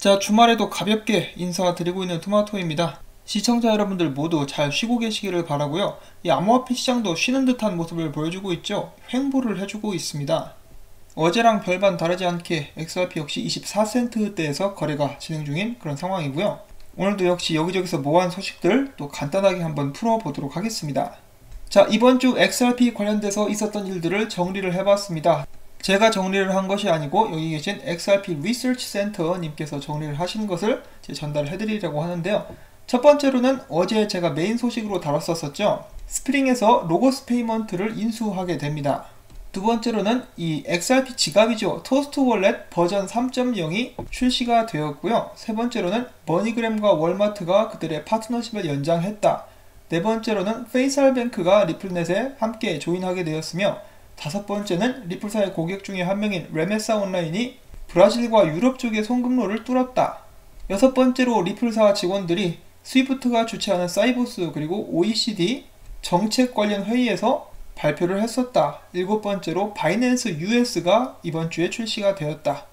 자, 주말에도 가볍게 인사드리고 있는 토마토입니다. 시청자 여러분들 모두 잘 쉬고 계시기를 바라고요. 이 암호화폐 시장도 쉬는 듯한 모습을 보여주고 있죠. 횡보를 해주고 있습니다. 어제랑 별반 다르지 않게 XRP 역시 24센트대에서 거래가 진행 중인 그런 상황이고요. 오늘도 역시 여기저기서 모아한 소식들 또 간단하게 한번 풀어보도록 하겠습니다. 자, 이번 주 XRP 관련돼서 있었던 일들을 정리를 해봤습니다. 제가 정리를 한 것이 아니고 여기 계신 XRP 리서치 센터 님께서 정리를 하신 것을 전달을 해드리려고 하는데요. 첫 번째로는 어제 제가 메인 소식으로 다뤘었죠. 스프링에서 로고스 페이먼트를 인수하게 됩니다. 두 번째로는 이 XRP 지갑이죠. 토스트 월렛 버전 3.0이 출시가 되었고요. 세 번째로는 머니그램과 월마트가 그들의 파트너십을 연장했다. 네 번째로는 페이살뱅크가 리플넷에 함께 조인하게 되었으며, 다섯 번째는 리플사의 고객 중에 한 명인 레메사 온라인이 브라질과 유럽 쪽의 송금로를 뚫었다. 여섯 번째로 리플사 직원들이 스위프트가 주최하는 사이보스 그리고 OECD 정책 관련 회의에서 발표를 했었다. 일곱 번째로 바이낸스 US가 이번 주에 출시가 되었다.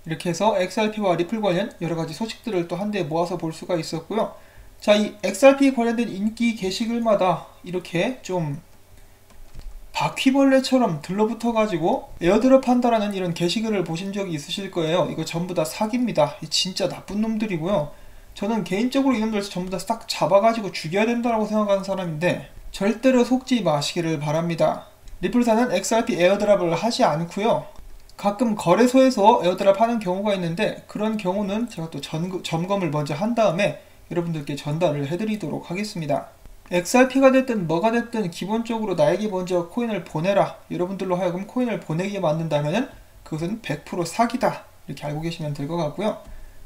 이렇게 해서 XRP와 리플 관련 여러가지 소식들을 또 한데 모아서 볼 수가 있었고요. 자, 이 XRP 관련된 인기 게시글마다 이렇게 좀 바퀴벌레처럼 들러붙어가지고 에어드롭 한다라는 이런 게시글을 보신 적이 있으실 거예요. 이거 전부 다 사기입니다. 진짜 나쁜 놈들이고요. 저는 개인적으로 이놈들 전부 다 싹 잡아가지고 죽여야 된다고 생각하는 사람인데 절대로 속지 마시기를 바랍니다. 리플사는 XRP 에어드랍을 하지 않고요. 가끔 거래소에서 에어드랍 하는 경우가 있는데 그런 경우는 제가 또 점검을 먼저 한 다음에 여러분들께 전달을 해드리도록 하겠습니다. XRP가 됐든 뭐가 됐든 기본적으로 나에게 먼저 코인을 보내라, 여러분들로 하여금 코인을 보내게 만든다면 그것은 100% 사기다, 이렇게 알고 계시면 될 것 같고요.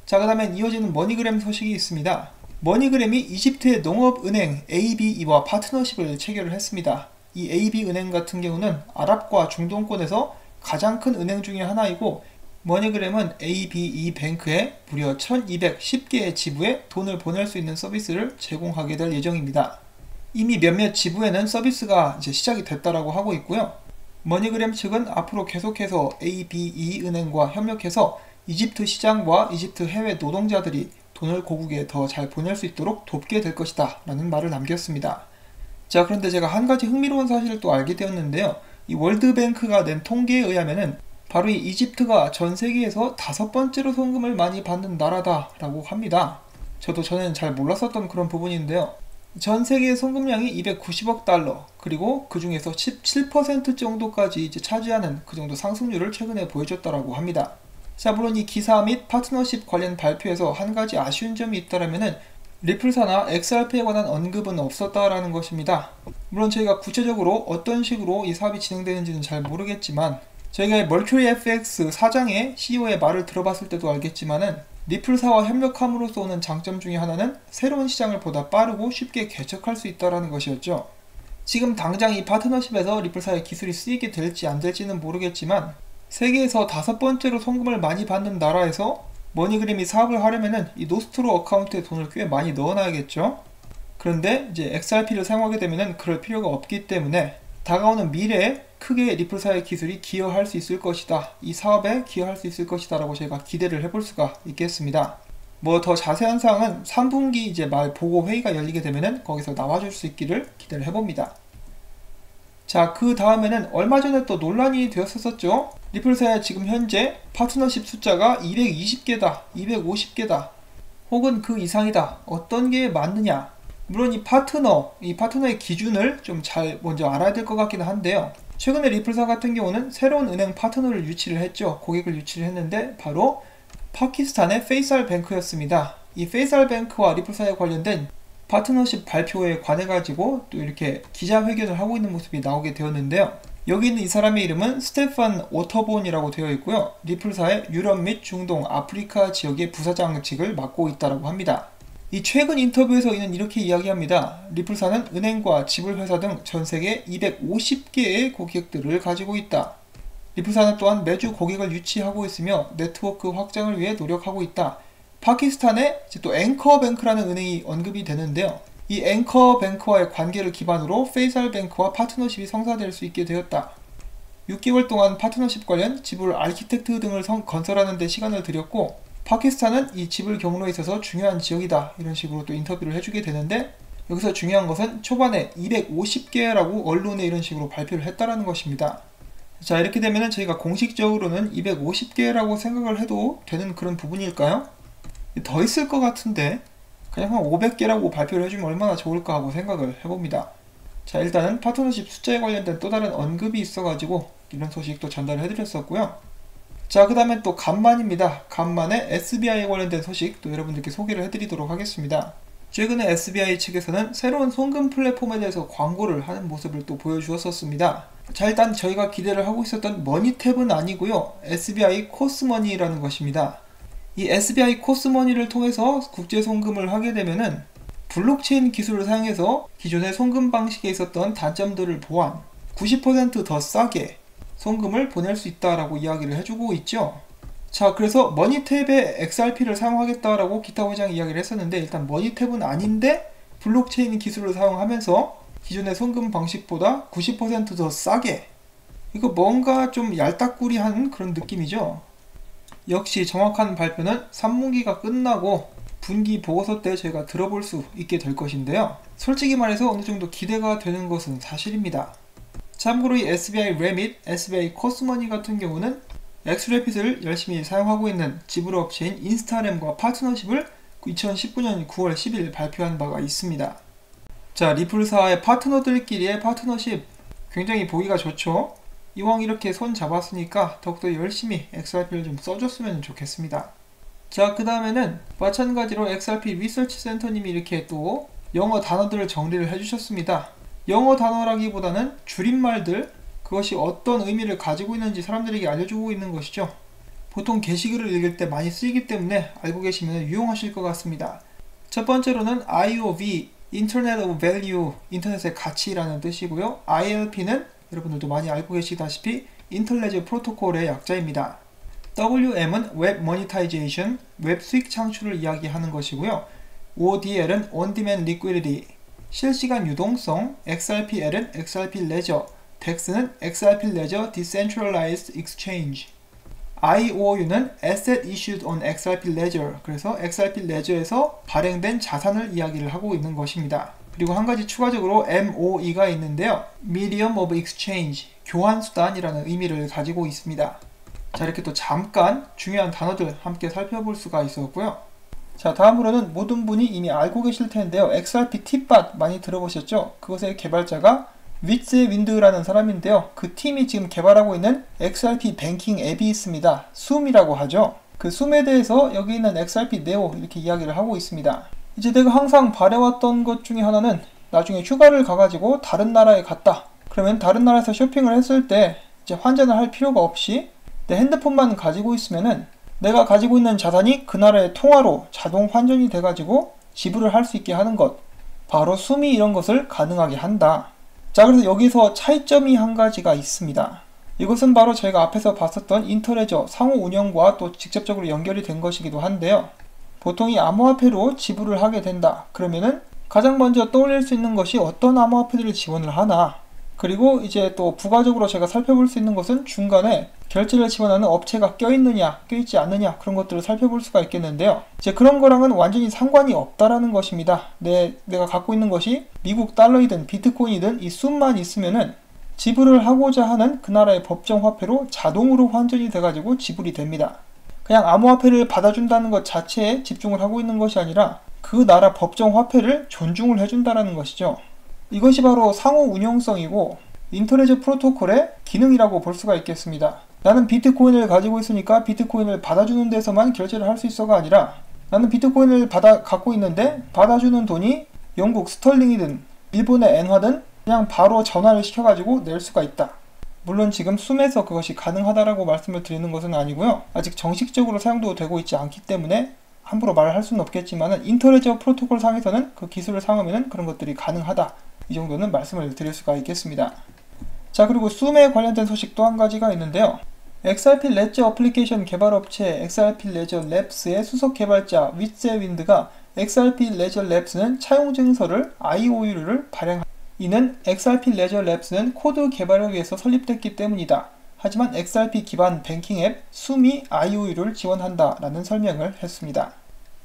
자, 그 다음에 이어지는 머니그램 소식이 있습니다. 머니그램이 이집트의 농업은행 ABE와 파트너십을 체결을 했습니다. 이 AB은행 같은 경우는 아랍과 중동권에서 가장 큰 은행 중에 하나이고, 머니그램은 ABE뱅크에 무려 1210개의 지부에 돈을 보낼 수 있는 서비스를 제공하게 될 예정입니다. 이미 몇몇 지부에는 서비스가 이제 시작이 됐다라고 하고 있고요. 머니그램 측은 앞으로 계속해서 ABE은행과 협력해서 이집트 시장과 이집트 해외 노동자들이 돈을 고국에 더 잘 보낼 수 있도록 돕게 될 것이다 라는 말을 남겼습니다. 자, 그런데 제가 한 가지 흥미로운 사실을 또 알게 되었는데요. 이 월드뱅크가 낸 통계에 의하면은 바로 이 이집트가 전 세계에서 5번째로 송금을 많이 받는 나라다라고 합니다. 저는 잘 몰랐었던 그런 부분인데요. 전 세계의 송금량이 290억 달러, 그리고 그 중에서 17% 정도까지 이제 차지하는 그 정도 상승률을 최근에 보여줬다라고 합니다. 자, 물론 이 기사 및 파트너십 관련 발표에서 한 가지 아쉬운 점이 있다라면은 리플사나 XRP에 관한 언급은 없었다라는 것입니다. 물론 저희가 구체적으로 어떤 식으로 이 사업이 진행되는지는 잘 모르겠지만, 저희가 멀큐리 FX 사장의 CEO의 말을 들어봤을 때도 알겠지만은 리플사와 협력함으로써 오는 장점 중에 하나는 새로운 시장을 보다 빠르고 쉽게 개척할 수 있다는 것이었죠. 지금 당장 이 파트너십에서 리플사의 기술이 쓰이게 될지 안 될지는 모르겠지만, 세계에서 5번째로 송금을 많이 받는 나라에서 머니그램이 사업을 하려면은 이 노스트로 어카운트에 돈을 꽤 많이 넣어놔야겠죠. 그런데 이제 XRP를 사용하게 되면은 그럴 필요가 없기 때문에 다가오는 미래에 크게 리플사의 기술이 기여할 수 있을 것이다, 이 사업에 기여할 수 있을 것이다 라고 저희가 기대를 해볼 수가 있겠습니다. 뭐 더 자세한 사항은 3분기 이제 말 보고 회의가 열리게 되면은 거기서 나와줄 수 있기를 기대를 해봅니다. 자, 그 다음에는 얼마 전에 또 논란이 되었었죠. 리플사의 지금 현재 파트너십 숫자가 220개다, 250개다, 혹은 그 이상이다. 어떤 게 맞느냐? 물론 이 파트너의 기준을 좀 잘 먼저 알아야 될 것 같기는 한데요. 최근에 리플사 같은 경우는 새로운 은행 파트너를 유치를 했죠. 고객을 유치를 했는데 바로 파키스탄의 페이살뱅크였습니다. 이 페이살뱅크와 리플사에 관련된 파트너십 발표에 관해가지고 또 이렇게 기자회견을 하고 있는 모습이 나오게 되었는데요. 여기 있는 이 사람의 이름은 스테판 오터본이라고 되어 있고요. 리플사의 유럽 및 중동, 아프리카 지역의 부사장직을 맡고 있다고 합니다. 이 최근 인터뷰에서 이는 이렇게 이야기합니다. 리플사는 은행과 지불회사 등 전세계 250개의 고객들을 가지고 있다. 리플사는 또한 매주 고객을 유치하고 있으며 네트워크 확장을 위해 노력하고 있다. 파키스탄에 또 앵커뱅크라는 은행이 언급이 되는데요. 이 앵커뱅크와의 관계를 기반으로 페이살뱅크와 파트너십이 성사될 수 있게 되었다. 6개월 동안 파트너십 관련 지불 아키텍트 등을 건설하는 데 시간을 들였고, 파키스탄은 이 지불 경로에 있어서 중요한 지역이다. 이런 식으로 또 인터뷰를 해주게 되는데 여기서 중요한 것은 초반에 250개라고 언론에 이런 식으로 발표를 했다라는 것입니다. 자, 이렇게 되면은 저희가 공식적으로는 250개라고 생각을 해도 되는 그런 부분일까요? 더 있을 것 같은데 그냥 한 500개라고 발표를 해주면 얼마나 좋을까 하고 생각을 해봅니다. 자, 일단은 파트너십 숫자에 관련된 또 다른 언급이 있어가지고 이런 소식도 전달을 해드렸었고요. 자, 그 다음에 또 간만입니다. 간만에 SBI에 관련된 소식 또 여러분들께 소개를 해드리도록 하겠습니다. 최근에 SBI 측에서는 새로운 송금 플랫폼에 대해서 광고를 하는 모습을 또 보여주었었습니다. 자, 일단 저희가 기대를 하고 있었던 머니탭은 아니고요. SBI 코스머니라는 것입니다. 이 SBI 코스머니를 통해서 국제 송금을 하게 되면은 블록체인 기술을 사용해서 기존의 송금 방식에 있었던 단점들을 보완, 90% 더 싸게 송금을 보낼 수 있다라고 이야기를 해주고 있죠. 자, 그래서 머니탭에 XRP를 사용하겠다라고 기타 회장이 이야기를 했었는데 일단 머니탭은 아닌데 블록체인 기술을 사용하면서 기존의 송금 방식보다 90% 더 싸게, 이거 뭔가 좀 얄딱구리한 그런 느낌이죠. 역시 정확한 발표는 3분기가 끝나고 분기 보고서 때 저희가 들어볼 수 있게 될 것인데요. 솔직히 말해서 어느 정도 기대가 되는 것은 사실입니다. 참고로 이 SBI Remit, SBI 코스머니 같은 경우는 엑스래핏을 열심히 사용하고 있는 지불 업체인 인스타램과 파트너십을 2019년 9월 10일 발표한 바가 있습니다. 자, 리플사의 파트너들끼리의 파트너십 굉장히 보기가 좋죠. 이왕 이렇게 손 잡았으니까 더욱더 열심히 XRP를 좀 써줬으면 좋겠습니다. 자, 그 다음에는 마찬가지로 XRP 리서치 센터님이 이렇게 또 영어 단어들을 정리를 해주셨습니다. 영어 단어라기보다는 줄임말들, 그것이 어떤 의미를 가지고 있는지 사람들에게 알려주고 있는 것이죠. 보통 게시글을 읽을 때 많이 쓰이기 때문에 알고 계시면 유용하실 것 같습니다. 첫 번째로는 IOV, Internet of Value, 인터넷의 가치라는 뜻이고요. ILP는 여러분들도 많이 알고 계시다시피 인터레저 프로토콜의 약자입니다. WM은 웹 모니타이제이션, 웹 수익 창출을 이야기하는 것이고요. ODL은 On Demand Liquidity, 실시간 유동성, XRPL은 XRP Ledger, DEX는 XRP Ledger Decentralized Exchange, IOU는 Asset Issued on XRP Ledger, 그래서 XRP Ledger에서 발행된 자산을 이야기를 하고 있는 것입니다. 그리고 한 가지 추가적으로 MOE가 있는데요. Medium of Exchange, 교환수단이라는 의미를 가지고 있습니다. 자, 이렇게 또 잠깐 중요한 단어들 함께 살펴볼 수가 있었고요. 자, 다음으로는 모든 분이 이미 알고 계실 텐데요. XRP 팁밭 많이 들어보셨죠? 그것의 개발자가 위츠 윈드라는 사람인데요. 그 팀이 지금 개발하고 있는 XRP 뱅킹 앱이 있습니다. 숨이라고 하죠. 그 숨에 대해서 여기 있는 XRP 네오 이렇게 이야기를 하고 있습니다. 이제 내가 항상 바래왔던 것 중에 하나는 나중에 휴가를 가가지고 다른 나라에 갔다. 그러면 다른 나라에서 쇼핑을 했을 때 이제 환전을 할 필요가 없이 내 핸드폰만 가지고 있으면은 내가 가지고 있는 자산이 그 나라의 통화로 자동 환전이 돼가지고 지불을 할 수 있게 하는 것. 바로 숨이 이런 것을 가능하게 한다. 자, 그래서 여기서 차이점이 한 가지가 있습니다. 이것은 바로 저희가 앞에서 봤었던 인터레저 상호 운영과 또 직접적으로 연결이 된 것이기도 한데요. 보통 이 암호화폐로 지불을 하게 된다. 그러면은 가장 먼저 떠올릴 수 있는 것이 어떤 암호화폐들을 지원을 하나, 그리고 이제 또 부가적으로 제가 살펴볼 수 있는 것은 중간에 결제를 지원하는 업체가 껴있느냐 껴있지 않느냐 그런 것들을 살펴볼 수가 있겠는데요. 이제 그런 거랑은 완전히 상관이 없다라는 것입니다. 내가 갖고 있는 것이 미국 달러이든 비트코인이든 이 숨만 있으면은 지불을 하고자 하는 그 나라의 법정 화폐로 자동으로 환전이 돼가지고 지불이 됩니다. 그냥 암호화폐를 받아준다는 것 자체에 집중을 하고 있는 것이 아니라 그 나라 법정 화폐를 존중을 해준다는 것이죠. 이것이 바로 상호 운용성이고 인터레저 프로토콜의 기능이라고 볼 수가 있겠습니다. 나는 비트코인을 가지고 있으니까 비트코인을 받아주는 데서만 결제를 할 수 있어가 아니라 나는 비트코인을 갖고 있는데 받아주는 돈이 영국 스털링이든 일본의 엔화든 그냥 바로 전화를 시켜가지고 낼 수가 있다. 물론 지금 숨에서 그것이 가능하다라고 말씀을 드리는 것은 아니고요. 아직 정식적으로 사용도 되고 있지 않기 때문에 함부로 말을 할 수는 없겠지만 인터레저 프로토콜 상에서는 그 기술을 사용하면 그런 것들이 가능하다. 이 정도는 말씀을 드릴 수가 있겠습니다. 자, 그리고 숨에 관련된 소식 또 한 가지가 있는데요. XRP 레저 어플리케이션 개발업체 XRP 레저 랩스의 수석 개발자 위츠 윈드가 XRP 레저 랩스는 차용 증서를 IOU를 발행하 이는 XRP 레저 랩스는 코드 개발을 위해서 설립됐기 때문이다. 하지만 XRP 기반 뱅킹 앱 수미 IOU를 지원한다 라는 설명을 했습니다.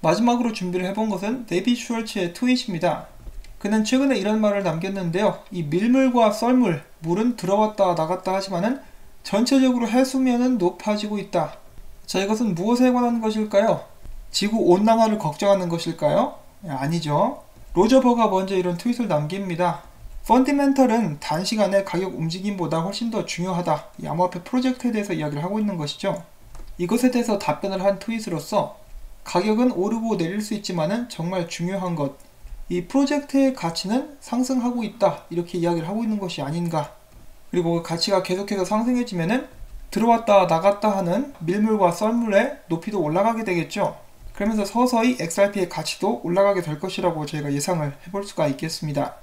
마지막으로 준비를 해본 것은 데이빗 슈월츠의 트윗입니다. 그는 최근에 이런 말을 남겼는데요. 이 밀물과 썰물, 물은 들어왔다 나갔다 하지만은 전체적으로 해수면은 높아지고 있다. 자, 이것은 무엇에 관한 것일까요? 지구 온난화를 걱정하는 것일까요? 아니죠. 로저 버가 먼저 이런 트윗을 남깁니다. 펀디멘털은 단시간에 가격 움직임보다 훨씬 더 중요하다. 이 암호화폐 프로젝트에 대해서 이야기를 하고 있는 것이죠. 이것에 대해서 답변을 한 트윗으로서 가격은 오르고 내릴 수 있지만은 정말 중요한 것, 이 프로젝트의 가치는 상승하고 있다. 이렇게 이야기를 하고 있는 것이 아닌가. 그리고 그 가치가 계속해서 상승해지면은 들어왔다 나갔다 하는 밀물과 썰물의 높이도 올라가게 되겠죠. 그러면서 서서히 XRP의 가치도 올라가게 될 것이라고 저희가 예상을 해볼 수가 있겠습니다.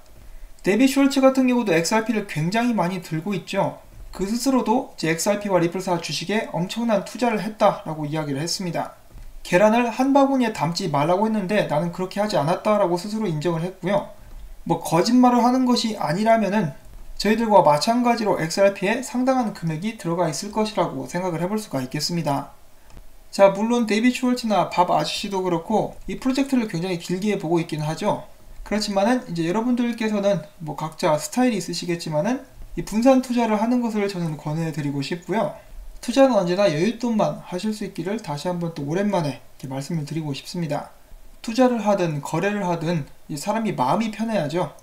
데이빗 숄츠 같은 경우도 XRP를 굉장히 많이 들고 있죠. 그 스스로도 이제 XRP와 리플사 주식에 엄청난 투자를 했다라고 이야기를 했습니다. 계란을 한 바구니에 담지 말라고 했는데 나는 그렇게 하지 않았다라고 스스로 인정을 했고요. 뭐 거짓말을 하는 것이 아니라면은 저희들과 마찬가지로 XRP에 상당한 금액이 들어가 있을 것이라고 생각을 해볼 수가 있겠습니다. 자, 물론 데이빗 슈월츠나 밥 아저씨도 그렇고 이 프로젝트를 굉장히 길게 보고 있긴 하죠. 그렇지만은 이제 여러분들께서는 뭐 각자 스타일이 있으시겠지만은 이 분산 투자를 하는 것을 저는 권해드리고 싶고요. 투자는 언제나 여윳돈만 하실 수 있기를 다시 한번 또 오랜만에 이렇게 말씀을 드리고 싶습니다. 투자를 하든 거래를 하든 이 사람이 마음이 편해야죠.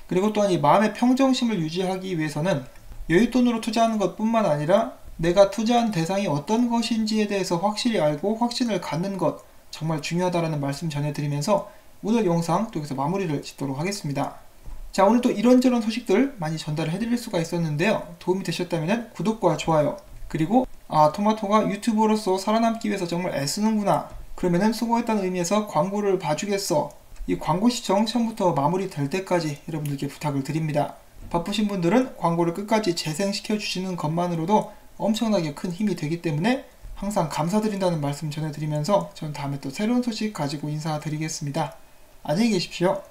그리고 또한 이 마음의 평정심을 유지하기 위해서는 여윳돈으로 투자하는 것 뿐만 아니라 내가 투자한 대상이 어떤 것인지에 대해서 확실히 알고 확신을 갖는 것 정말 중요하다라는 말씀 전해드리면서 오늘 영상 또 여기서 마무리를 짓도록 하겠습니다. 자, 오늘 또 이런저런 소식들 많이 전달을 해드릴 수가 있었는데요. 도움이 되셨다면 구독과 좋아요, 그리고 토마토가 유튜버로서 살아남기 위해서 정말 애쓰는구나, 그러면은 수고했다는 의미에서 광고를 봐주겠어, 이 광고 시청 처음부터 마무리 될 때까지 여러분들께 부탁을 드립니다. 바쁘신 분들은 광고를 끝까지 재생시켜 주시는 것만으로도 엄청나게 큰 힘이 되기 때문에 항상 감사드린다는 말씀 전해드리면서 전 다음에 또 새로운 소식 가지고 인사드리겠습니다. 안녕히 계십시오.